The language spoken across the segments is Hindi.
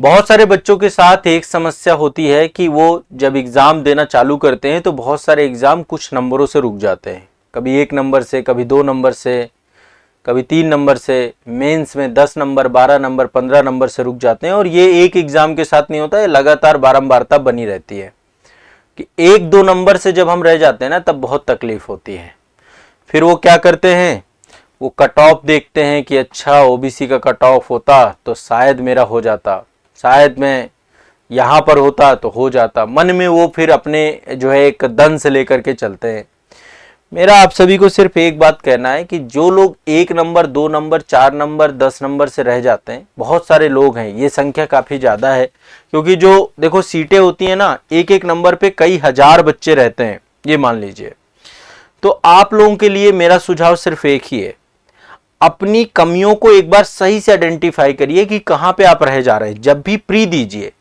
बहुत सारे बच्चों के साथ एक समस्या होती है कि वो जब एग्ज़ाम देना चालू करते हैं तो बहुत सारे एग्ज़ाम कुछ नंबरों से रुक जाते हैं, कभी 1 नंबर से, कभी 2 नंबर से, कभी 3 नंबर से। मेंस में 10 नंबर, 12 नंबर, 15 नंबर से रुक जाते हैं। और ये एक एग्ज़ाम के साथ नहीं होता है, लगातार बारंबारता बनी रहती है कि 1-2 नंबर से जब हम रह जाते हैं ना तब बहुत तकलीफ होती है। फिर वो क्या करते हैं, वो कट ऑफ देखते हैं कि अच्छा ओबीसी का कट ऑफ होता तो शायद मेरा हो जाता, शायद मैं यहाँ पर होता तो हो जाता। मन में वो फिर अपने जो है एक दंश लेकर के चलते हैं। मेरा आप सभी को सिर्फ एक बात कहना है कि जो लोग 1 नंबर, 2 नंबर, 4 नंबर, 10 नंबर से रह जाते हैं, बहुत सारे लोग हैं, ये संख्या काफ़ी ज़्यादा है। क्योंकि जो देखो सीटें होती हैं ना, एक एक नंबर पे कई हजार बच्चे रहते हैं, ये मान लीजिए। तो आप लोगों के लिए मेरा सुझाव सिर्फ एक ही है, अपनी कमियों को एक बार सही से आइडेंटिफाई करिए कि कहां पे आप रह जा रहे हैं। जब भी प्री दीजिए,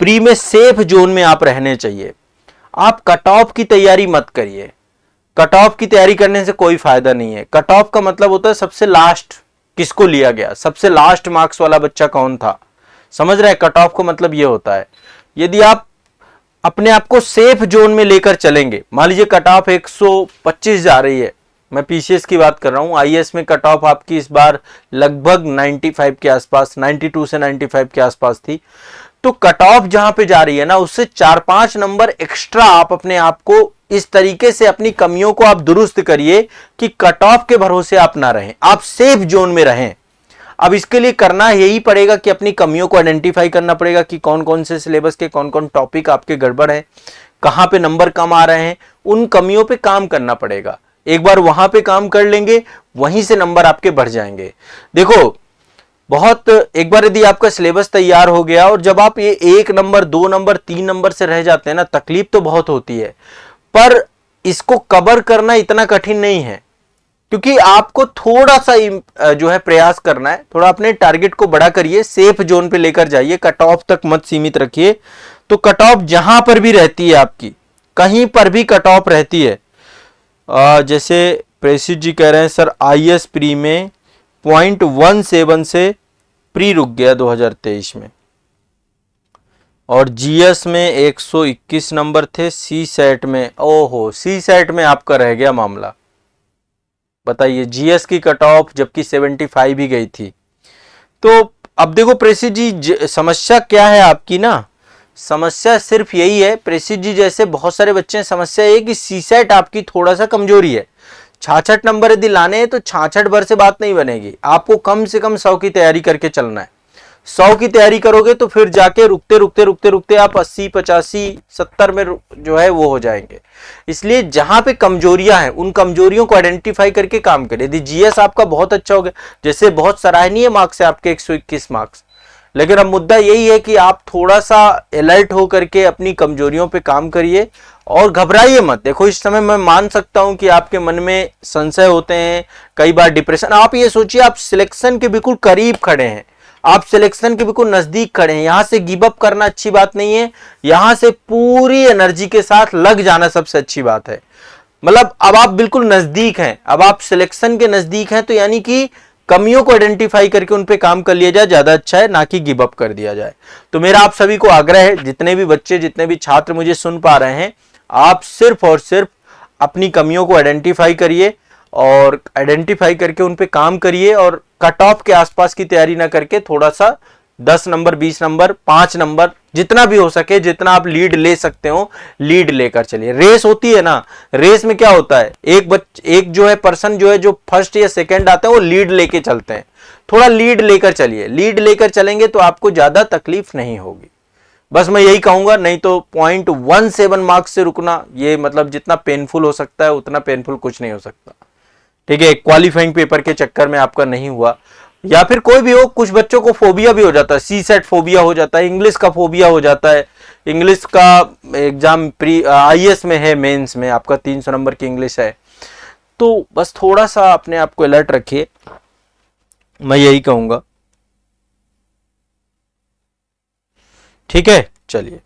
प्री में सेफ जोन में आप रहने चाहिए। आप कट ऑफ की तैयारी मत करिए। कट ऑफ की तैयारी करने से कोई फायदा नहीं है। कट ऑफ का मतलब होता है सबसे लास्ट किसको लिया गया, सबसे लास्ट मार्क्स वाला बच्चा कौन था। समझ रहे हैं, कट ऑफ का मतलब यह होता है। यदि आप अपने आप को सेफ जोन में लेकर चलेंगे, मान लीजिए कट ऑफ 125 जा रही है, मैं पीसीएस की बात कर रहा हूं, आईएएस में कट ऑफ आपकी इस बार लगभग 95 के आसपास, 92 से 95 के आसपास थी। तो कट ऑफ जहां पे जा रही है ना, उससे 4-5 नंबर एक्स्ट्रा आप अपने आप को इस तरीके से अपनी कमियों को आप दुरुस्त करिए कि कट ऑफ के भरोसे आप ना रहें, आप सेफ जोन में रहें। अब इसके लिए करना यही पड़ेगा कि अपनी कमियों को आइडेंटिफाई करना पड़ेगा कि कौन कौन से सिलेबस के कौन कौन टॉपिक आपके गड़बड़ हैं, कहां पे नंबर कम आ रहे हैं, उन कमियों पे काम करना पड़ेगा। एक बार वहां पे काम कर लेंगे, वहीं से नंबर आपके बढ़ जाएंगे। देखो, बहुत एक बार यदि आपका सिलेबस तैयार हो गया और जब आप ये 1 नंबर, 2 नंबर, 3 नंबर से रह जाते हैं ना, तकलीफ तो बहुत होती है, पर इसको कवर करना इतना कठिन नहीं है। क्योंकि आपको थोड़ा सा जो है प्रयास करना है, थोड़ा अपने टारगेट को बड़ा करिए, सेफ जोन पे लेकर जाइए, कट ऑफ तक मत सीमित रखिए। तो कट ऑफ जहां पर भी रहती है आपकी, कहीं पर भी कट ऑफ रहती है, जैसे प्रेसिड जी कह रहे हैं सर आईएएस प्री में 0.17 से प्री रुक गया 2023 में, और जीएस में 121 नंबर थे, सी सेट में, ओहो सी सेट में आपका रह गया मामला। बताइए, जीएस की कट ऑफ जबकि 75 भी गई थी। तो अब देखो प्रेसिड जी, समस्या क्या है आपकी ना, समस्या सिर्फ यही है प्रेसिड जी, जैसे बहुत सारे बच्चे हैं, समस्या ये कि सी सेट आपकी थोड़ा सा कमजोरी है। 66 नंबर यदि लाने हैं तो 66 भर से बात नहीं बनेगी, आपको कम से कम 100 की तैयारी करके चलना है। 100 की तैयारी करोगे तो फिर जाके रुकते रुकते रुकते रुकते आप 80, 85, 70 में जो है वो हो जाएंगे। इसलिए जहां पे कमजोरियां हैं, उन कमजोरियों को आइडेंटिफाई करके काम करें। यदि जीएस आपका बहुत अच्छा हो गया, जैसे बहुत सराहनीय मार्क्स है आपके 121 मार्क्स, लेकिन अब मुद्दा यही है कि आप थोड़ा सा अलर्ट होकर के अपनी कमजोरियों पे काम करिए और घबराइए मत। देखो, इस समय मैं मान सकता हूं कि आपके मन में संशय होते हैं, कई बार डिप्रेशन। आप ये सोचिए, आप सिलेक्शन के बिल्कुल करीब खड़े हैं, आप सिलेक्शन के बिल्कुल नजदीक खड़े हैं। यहां से गिव अप करना अच्छी बात नहीं है, यहां से पूरी एनर्जी के साथ लग जाना सबसे अच्छी बात है। मतलब अब आप बिल्कुल नजदीक हैं, अब आप सिलेक्शन के नजदीक हैं, तो यानी कि कमियों को आइडेंटिफाई करके उन पे काम कर लिया जाए, ज्यादा अच्छा है, ना कि गिव अप कर दिया जाए। तो मेरा आप सभी को आग्रह है, जितने भी बच्चे, जितने भी छात्र मुझे सुन पा रहे हैं, आप सिर्फ और सिर्फ अपनी कमियों को आइडेंटिफाई करिए और आइडेंटिफाई करके उन पे काम करिए, और कट ऑफ के आसपास की तैयारी ना करके थोड़ा सा 10 नंबर, 20 नंबर, 5 नंबर, जितना भी हो सके, जितना आप लीड ले सकते हो, लीड लेकर चलिए। रेस होती है ना, रेस में क्या होता है, एक जो है पर्सन जो है, जो फर्स्ट या सेकंड आता है, वो लीड लेके चलते हैं। थोड़ा लीड लेकर चलिए, लीड लेकर चलेंगे तो आपको ज्यादा तकलीफ नहीं होगी। बस मैं यही कहूंगा, नहीं तो 0.17 मार्क्स से रुकना, ये मतलब जितना पेनफुल हो सकता है उतना पेनफुल कुछ नहीं हो सकता। ठीक है, क्वालिफाइंग पेपर के चक्कर में आपका नहीं हुआ, या फिर कोई भी हो, कुछ बच्चों को फोबिया भी हो जाता है, सी सेट फोबिया हो जाता है, इंग्लिश का फोबिया हो जाता है। इंग्लिश का एग्जाम प्री आईएएस में है, मेंस में आपका 300 नंबर की इंग्लिश है। तो बस थोड़ा सा अपने आप को अलर्ट रखिए, मैं यही कहूंगा। ठीक है, चलिए।